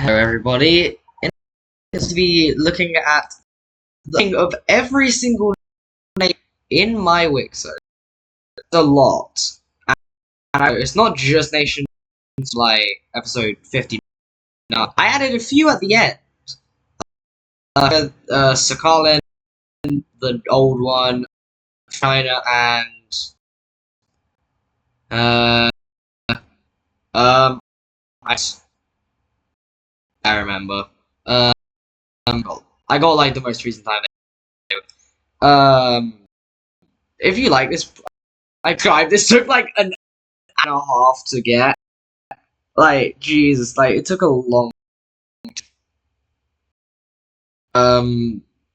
Hello everybody, and it's to be looking at the thing of every single name in my WICSO. It's a lot. And it's not just nations like episode 50. No, I added a few at the end. Sakhalin, the old one, China, and I remember. I got like the most recent time. If you like this, I tried. This took like an and a half to get. Like, Jesus, like, it took a long.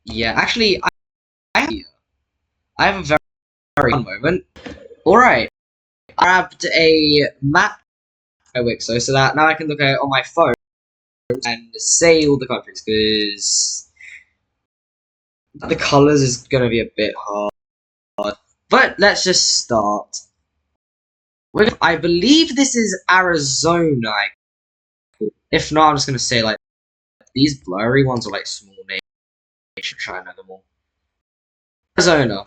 Yeah, actually, I have a very, very fun moment. Alright, I grabbed a map by WICSO so that now I can look at it on my phone and say all the countries, because the colors is gonna be a bit hard. But let's just start. I believe this is Arizona. If not, I'm just gonna say, like, these blurry ones are like small nations. I know them all. Arizona.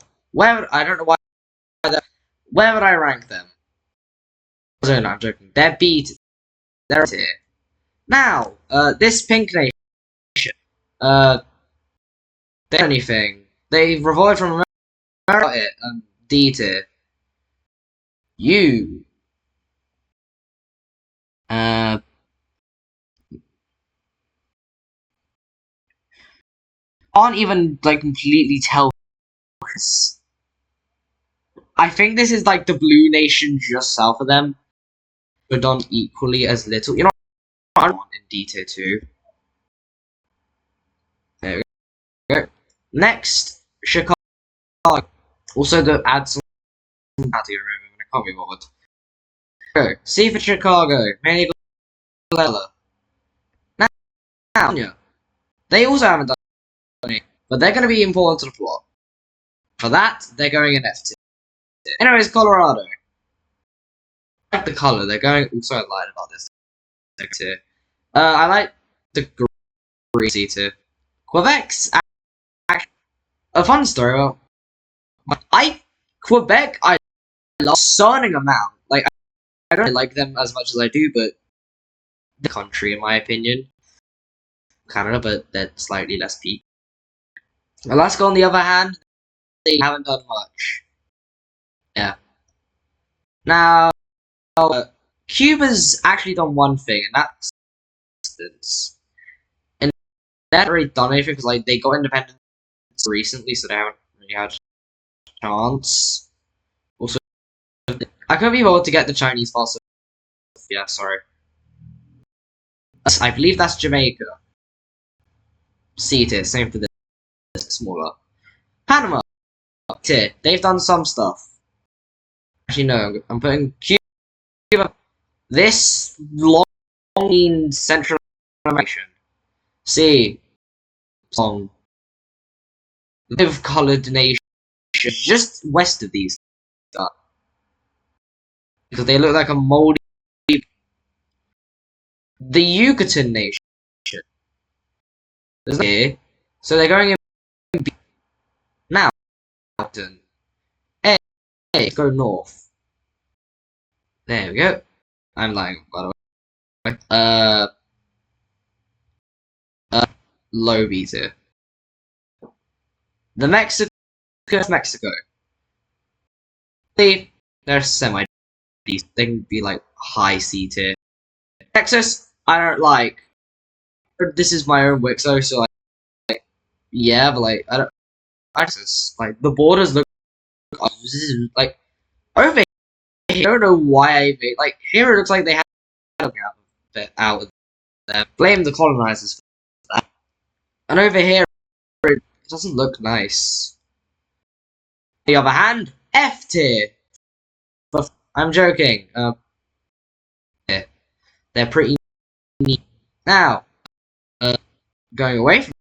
I don't know why. Where would I rank them? Arizona, I'm joking. They're beat. They're here. Now, this pink nation. They're anything. They revolted from America. D tier. You. Can't even like completely tell this. I think this is like the blue nation just south of them, but done equally as little. You know, I want in D tier too. There we go. Next, Chicago. Also, to add some out to your room. I can't be bothered. Go. C for Chicago. Manny Galella. Now, they also haven't done anything, but they're going to be important to the plot. For that, they're going in F tier. Anyways, Colorado. I like the color. They're going. Also, I lied about this. Tier. I like the green C tier. Quebec's actually a fun story. Well, Quebec. I love certain amount. Like, I don't like them as much as I do, but the country, in my opinion. Canada, but they're slightly less peak. Alaska, on the other hand, they haven't done much. Yeah. Now, Cuba's actually done one thing, and that's distance. And they haven't really done anything because, like, they got independence recently, so they haven't really had a chance. Also, I could be able to get the Chinese fossil. Yeah, sorry. I believe that's Jamaica. C tier, same for this, smaller. Panama tier, they've done some stuff. Actually, no, I'm putting Cuba. This long Central American. See, long live colored nation just west of these, because they look like a moldy. The Yucatan nation. Here, so they're going in B. Now, A, go north. There we go. I'm lying, by the way. Low B tier. The Mexico. They're semi decent. They can be like high C tier. Texas, I don't like. This is my own WICSO, so like, yeah, but like, I don't. Texas, like, the borders look like over here. I don't know why I made, like, here it looks like they had out of there. Blame the colonizers for that. And over here, it doesn't look nice. On the other hand, F tier. But I'm joking. Yeah, they're pretty neat. Now, going away from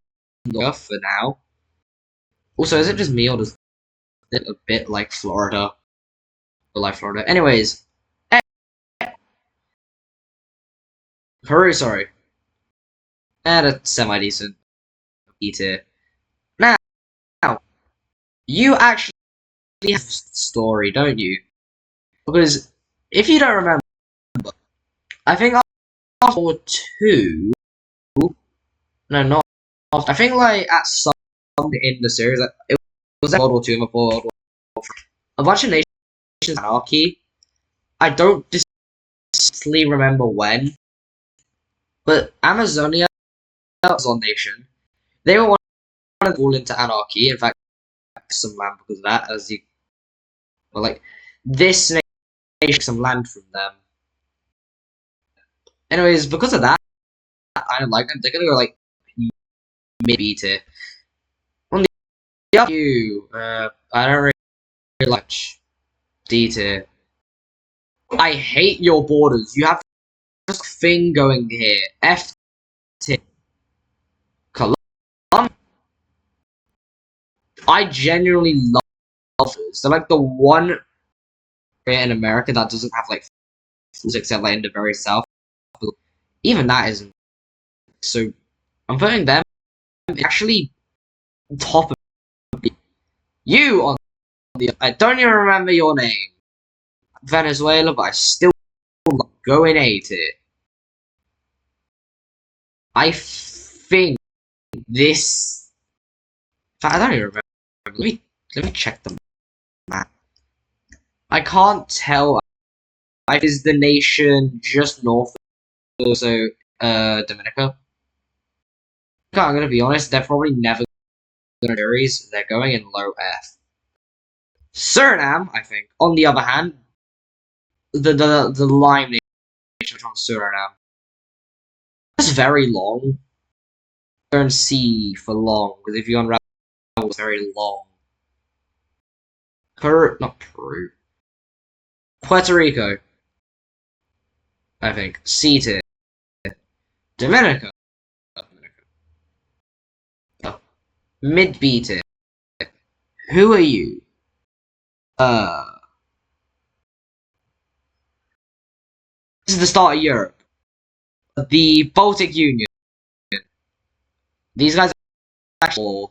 the for now. Also, is it just me, or does it a bit like Florida? Or like Florida? Anyways, Peru, sorry. and a semi-decent B tier. Now, you actually have a story, don't you? Because if you don't remember, I think after War 2, no, not after, I think like at some point in the series, like, it was World War 2 and before World War 3. A bunch of nations anarchy. I don't distinctly remember when, but Amazonia was on nation. They were one of fall into anarchy. In fact, some land because of that, as you well, like this nation some land from them. Anyways, because of that, I don't like them. They're gonna go like maybe to on the other you. I don't really like D tier. I hate your borders. You have this thing going here. F tier. Colombia. I genuinely love this. They're like the one in America that doesn't have like foods except like in the very south. But even that isn't. So I'm putting them actually top of you on the. I don't even remember your name. Venezuela, but I still go in A tier. I think this. In fact, I don't even remember. Let me check the map. I can't tell. Is the nation just north of also Dominica? I'm gonna be honest. They're probably never gonna series. They're going in low F. Suriname, I think. On the other hand, the Lime nation from Suriname. That's very long. Turn C for long, because if you unravel, it's very long. Not Peru. Puerto Rico, I think. C tier. Dominica. Oh. Mid B tier. Who are you? This is the start of Europe. The Baltic Union. These guys are actually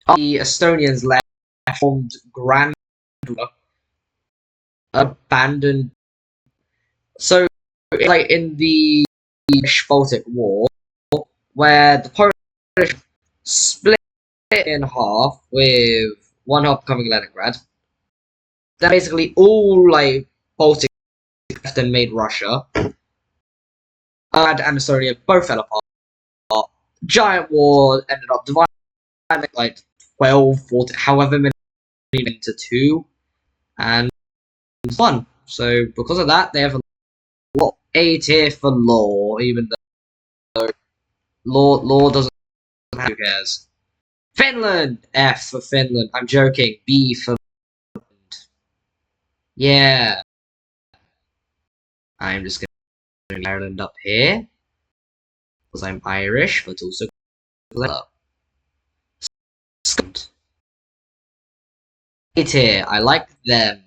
the Estonians left, formed Grand abandoned. So, like in the Baltic War, where the Polish split in half, with one half becoming Leningrad, then basically all like Baltic left and made Russia. And Estonia both fell apart. Giant war ended up dividing like 12, 14, however many into two, and one. So because of that, they have a lot A tier for law, even though law doesn't have who cares. Finland! F for Finland. I'm joking. B for Finland. Yeah. I'm just gonna Ireland up here. Because I'm Irish, but also Scotland. A tier. I like them.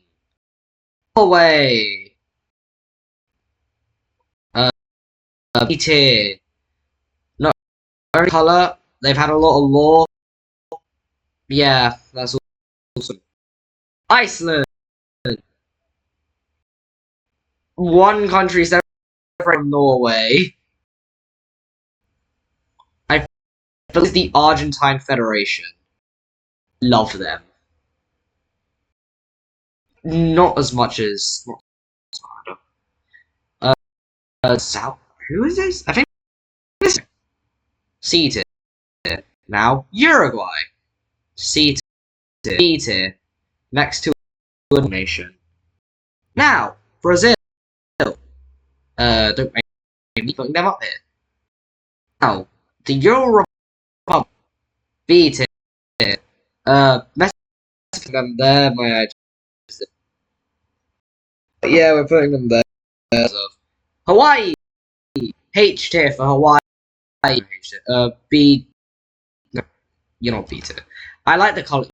Away. B tier. No, very colour. They've had a lot of law. Yeah, that's awesome. Iceland. One country separate from Norway. I believe the Argentine Federation. Love them. Not as much as South. Who is this? I think this C tier. Now Uruguay. C tier. B tier. Next to a nation. Now Brazil. Don't make me putting them up here. Now the Euro Republic. B tier. Messing them there, my yeah, we're putting them there. Hawaii. H tier for Hawaii. B. No, you're not B tier. I like the color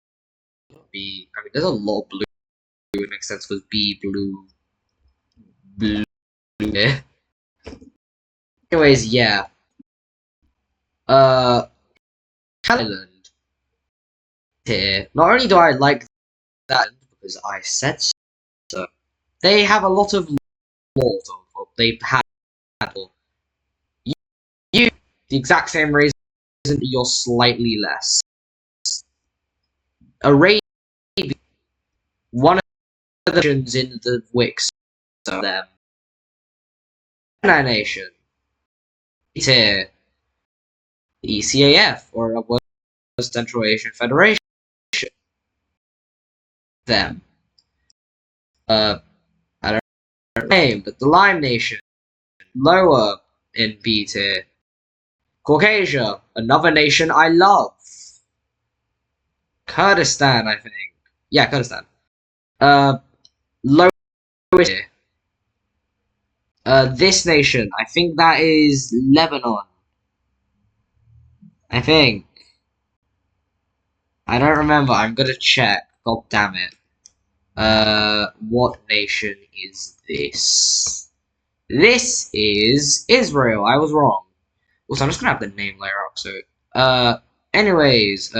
B. I mean, there's a lot of blue. It makes sense with B blue. Blue. Yeah. Anyways, yeah. Island here. Not only do I like that because I said so, they have a lot of laws. They have you the exact same reason that you're slightly less. Arabia, one of the nations in the WICSO, them. Nation. It's here. The ECAF, or a Central Asian Federation. Them. I don't know the name, but the Lime Nation. Lower in B tier. Caucasia, another nation I love. Kurdistan, I think. Yeah, Kurdistan. Lower tier. This nation, I think that is Lebanon. I think. I don't remember. I'm gonna check. God damn it. What nation is this? This is Israel. I was wrong. Also, I'm just gonna have the name layer up. So, anyways,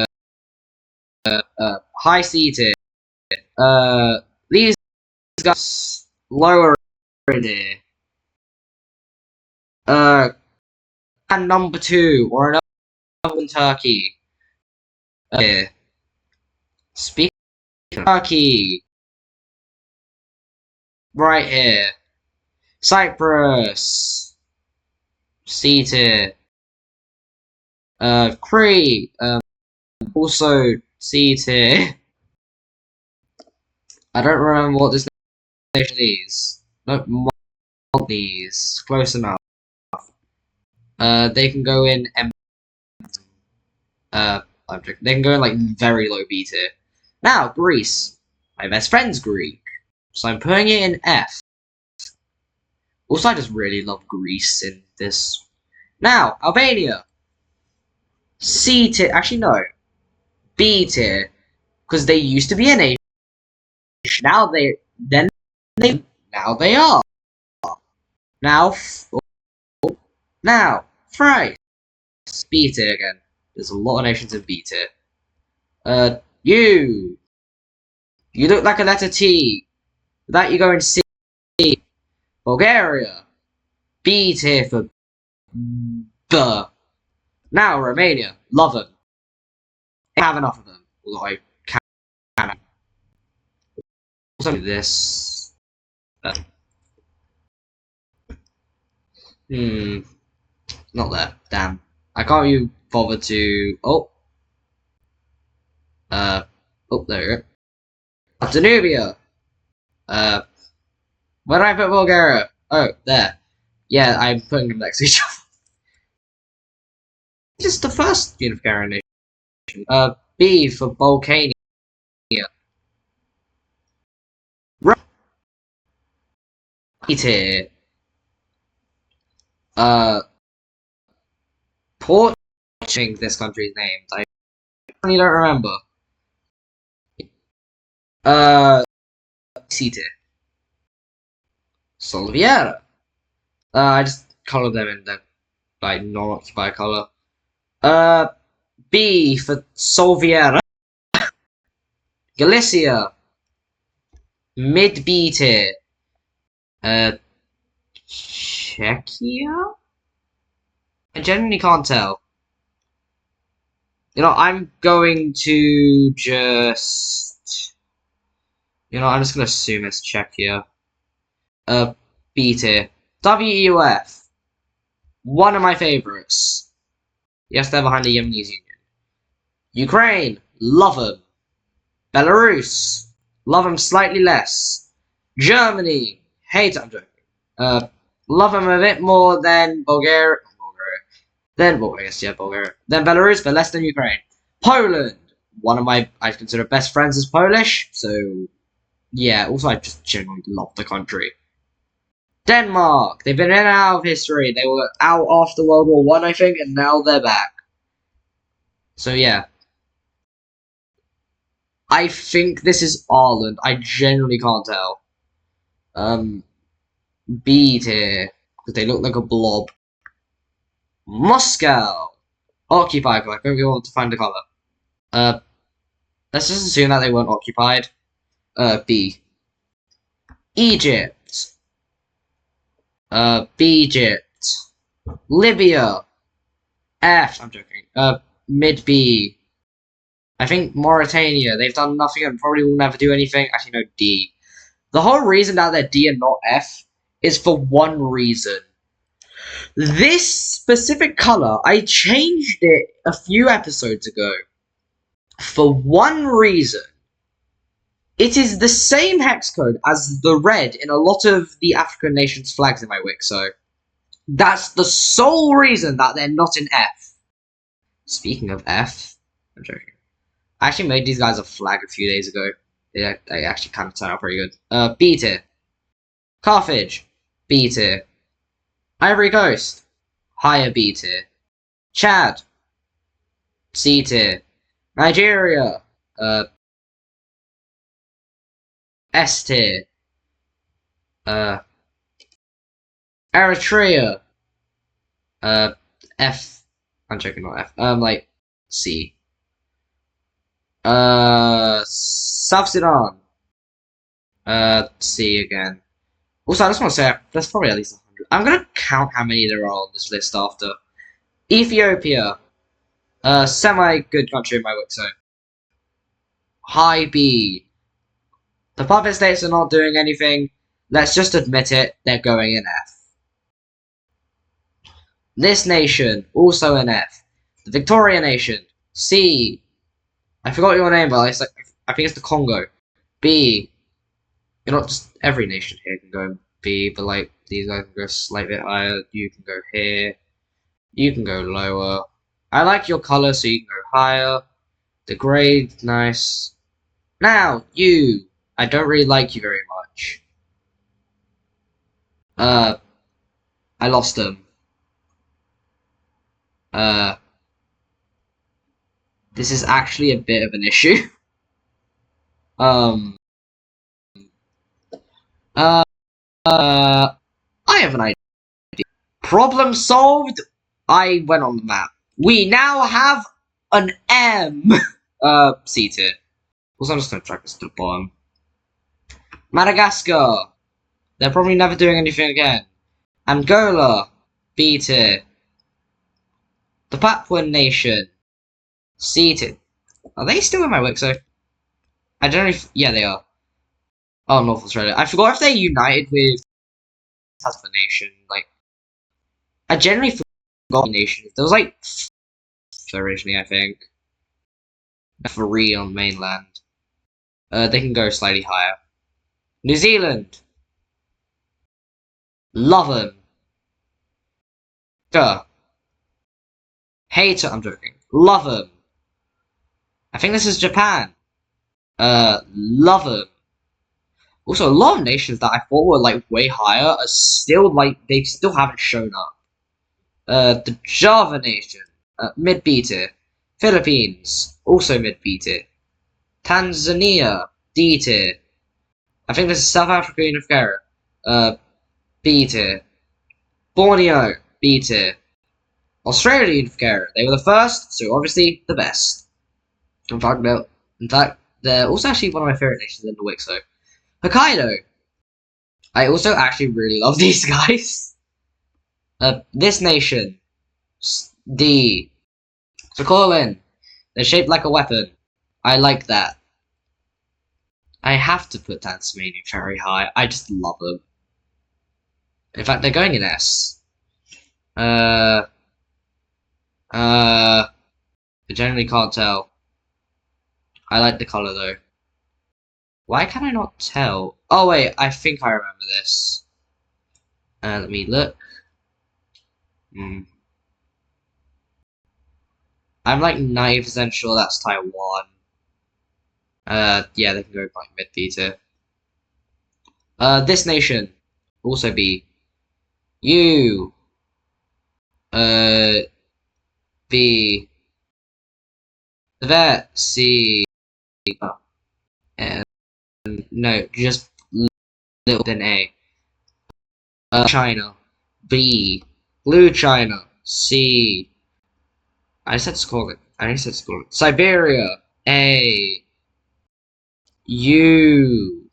high seated. These guys lower in here. And number 2 or another in Turkey. Here. Speaking of Turkey, right here. Cyprus, seated. Crete, also seated. I don't remember what this nation is. No, Maltese. Close enough. They can go in they can go in like very low B tier. Now, Greece. My best friend's Greek. So I'm putting it in F. Also, I just really love Greece in this. Now, Albania. C tier. Actually, no. B tier. Because they used to be a nation. Now they are. Now, Thrice. B tier again. There's a lot of nations in B tier. You look like a letter T. With that you go in C. Bulgaria. B tier for B. Now Romania. Love them. I have enough of them. Although I can. Also do this. Not there. Damn. I can't even bother to. Oh, there we go. Danubia. Where did I put Bulgaria? Oh, there. Yeah, I'm putting them next to each other. Just the first unification nation. B for Balkania. Right here. Port. This country's named. I really don't remember. C tier. Solviera. I just colored them in the like non-occupied color. B for Solviera. Galicia. Mid B tier. Czechia? I genuinely can't tell. You know, I'm going to just. You know, I'm just gonna assume it's Czechia. B tier. WEF. One of my favorites. Yes, they're behind the Yemenis Union. Ukraine. Love them. Belarus. Love them slightly less. Germany. Hate them. I'm joking. Love them a bit more than Bulgaria. Then, well, I guess, yeah, Bulgaria. Then Belarus, but less than Ukraine. Poland. One of my, I consider best friends is Polish. So, yeah, also I just genuinely love the country. Denmark. They've been in and out of history. They were out after World War One, I think, and now they're back. So, yeah. I think this is Ireland. I genuinely can't tell. B tier. Because they look like a blob. Moscow. Occupied. I think we want to find the color. Let's just assume that they weren't occupied. B. Egypt. Egypt. Libya. F. I'm joking. Mid B. I think Mauritania. They've done nothing and probably will never do anything. Actually, no, D. The whole reason that they're D and not F is for one reason. This specific color, I changed it a few episodes ago. For one reason. It is the same hex code as the red in a lot of the African nations' flags in my WICSO. That's the sole reason that they're not in F. Speaking of F, I'm joking. I actually made these guys a flag a few days ago. Yeah, they actually kind of turned out pretty good. B tier. Carthage, B tier. Ivory Coast, higher B tier. Chad, C tier. Nigeria, S tier. Eritrea, F. I'm joking, not F. Like C. South Sudan, C again. Also, I just want to say there's probably at least 100. I'm gonna count how many there are on this list after. Ethiopia, semi-good country in my WICSO. High B. The puppet states are not doing anything. Let's just admit it, they're going in F. This nation, also in F. The Victoria Nation, C. I forgot your name, but it's like, I think it's the Congo. B. You're not just every nation here can go B, but like these guys can go slightly higher. You can go here. You can go lower. I like your color, so you can go higher. The grade, nice. Now, you. I don't really like you very much. I lost them. This is actually a bit of an issue. I have an idea. Problem solved. I went on the map. We now have an M. C tier. Also, I'm just gonna drag this to the bottom. Madagascar. They're probably never doing anything again. Angola. B tier. The Papuan Nation. C tier. Are they still in my WICSO? I don't know if... Yeah, they are. Oh, North Australia. I forgot if they united with Tasman Nation. Like, I generally forgot nations. There was like originally, I think. 3 on mainland. They can go slightly higher. New Zealand. Love them. Duh. Hater. I'm joking. Love them. I think this is Japan. Love them. Also, a lot of nations that I thought were like way higher are still like they still haven't shown up. The Java Nation, mid B tier. Philippines, also mid B tier. Tanzania, D tier. I think this is South Africa Unified. B tier. Borneo, B tier. Australia Unified. They were the first, so obviously the best. In fact, they're also actually one of my favorite nations in the WICSO. Hokkaido. I also actually really love these guys. This nation, D. So call in. They're shaped like a weapon. I like that. I have to put Tasmania very high. I just love them. In fact, they're going in S. I generally can't tell. I like the color though. Why can I not tell? Oh wait, I think I remember this. Let me look. I'm like 90% sure that's Taiwan. Yeah, they can go like mid B tier. This nation, also B. U. B. That C. And no, just little than A. China. B. Blue China. C. I said Scotland. I said Scotland. Siberia. A. U.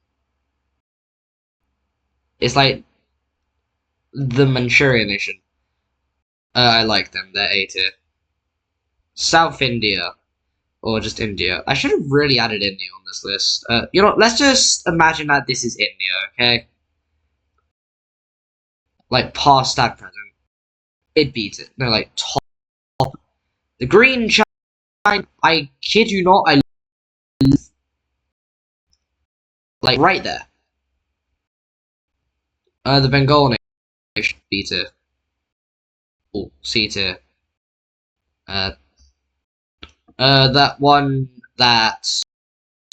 It's like the Manchurian nation. I like them. They're A tier. South India. Or just India. I should have really added India on this list. You know, let's just imagine that this is India, okay? Like, past and present. It beats it. No, like, top. The green China, I kid you not, I like, right there. The Bengal nation, B tier. Oh, C tier. That one that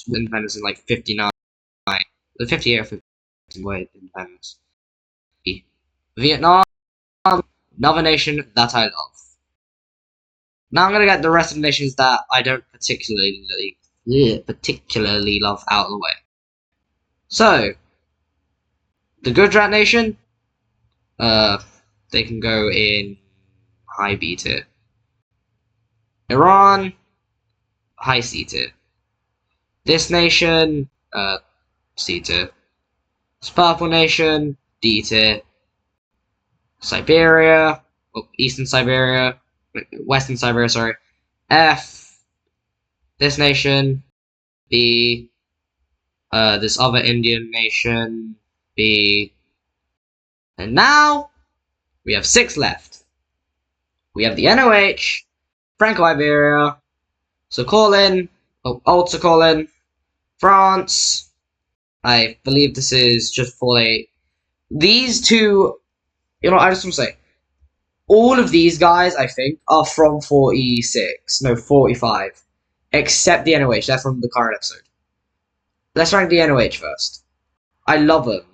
independence in like 59. The 58 or 50 way independence. Vietnam, another nation that I love. Now I'm gonna get the rest of the nations that I don't particularly love out of the way. So, the Gujarat nation, they can go in high B tier. Iran, high C tier. This nation, C tier. This purple nation, D tier. Siberia, Eastern Siberia, Western Siberia, sorry. F. This nation, B. This other Indian nation, B. And now, we have 6 left. We have the NOH, Franco-Iberia, Sokolin, Old Sokolin, France. I believe this is just for these two. You know, I just want to say, all of these guys, I think, are from 46, no, 45, except the NOH. They're from the current episode. Let's rank the NOH first. I love them.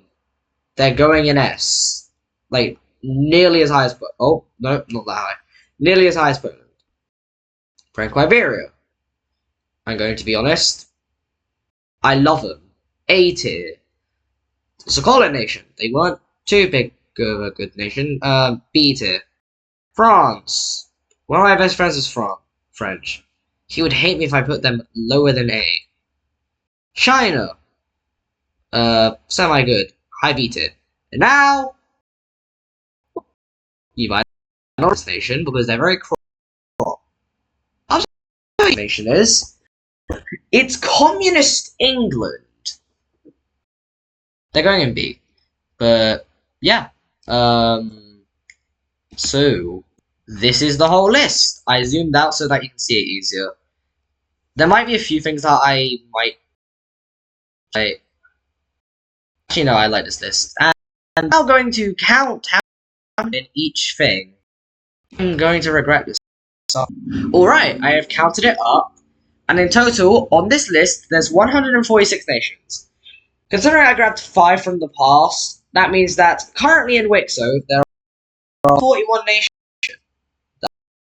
They're going in S, like nearly as high as. Oh no, not that high. Nearly as high as Poland. Franco-Iberia. I'm going to be honest. I love them. A tier. Sokolin nation. They weren't too big of a good nation. B tier. France. One of my best friends is French. He would hate me if I put them lower than A. China. Semi-good. High B tier. And now, you might not this nation because they're very crop. I'll tell you what nation is. It's communist England. They're going in B. But, yeah. So, this is the whole list. I zoomed out so that you can see it easier. There might be a few things that I might... Actually, no, I like this list. And I'm now going to count how in each thing. I'm going to regret this. Alright, I have counted it up. And in total, on this list, there's 146 nations. Considering I grabbed 5 from the past, that means that currently in WICSO, there are 41 nations.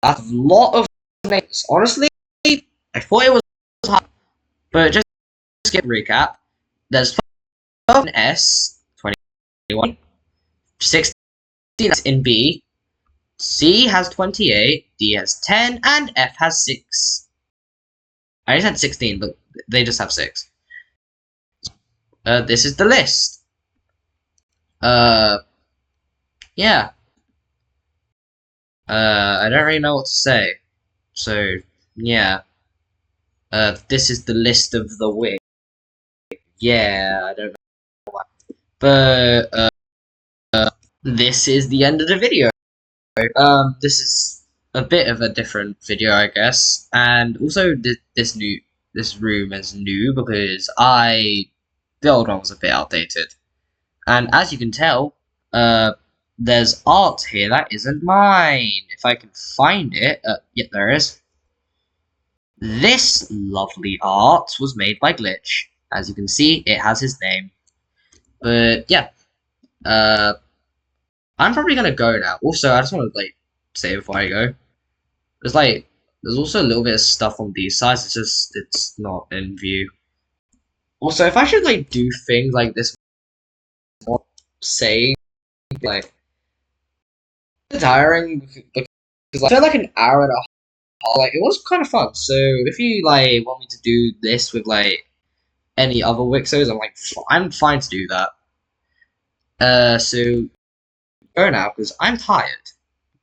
That's a lot of names. Honestly, I thought it was hard. But just to skip recap, there's 12 in S, 21, 16 in B, C has 28, D has 10, and F has 6. I just had 16, but they just have 6. This is the list. Yeah. I don't really know what to say. So, yeah. This is the list of the WIC. Yeah, I don't know why. But, this is the end of the video. This is a bit of a different video, I guess. And also, this room is new because the old one was a bit outdated. And as you can tell, there's art here that isn't mine. If I can find it, yeah, there is. This lovely art was made by Glitch. As you can see, it has his name. But yeah, I'm probably gonna go now. Also, I just want to say before I go, there's also a little bit of stuff on these sides. It's not in view. Also, if I should do things like this, saying tiring because I felt like an hour and a half. Like it was kind of fun. So if you like want me to do this with like any other WICSOs, I'm fine to do that. So go now because I'm tired.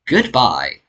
Goodbye.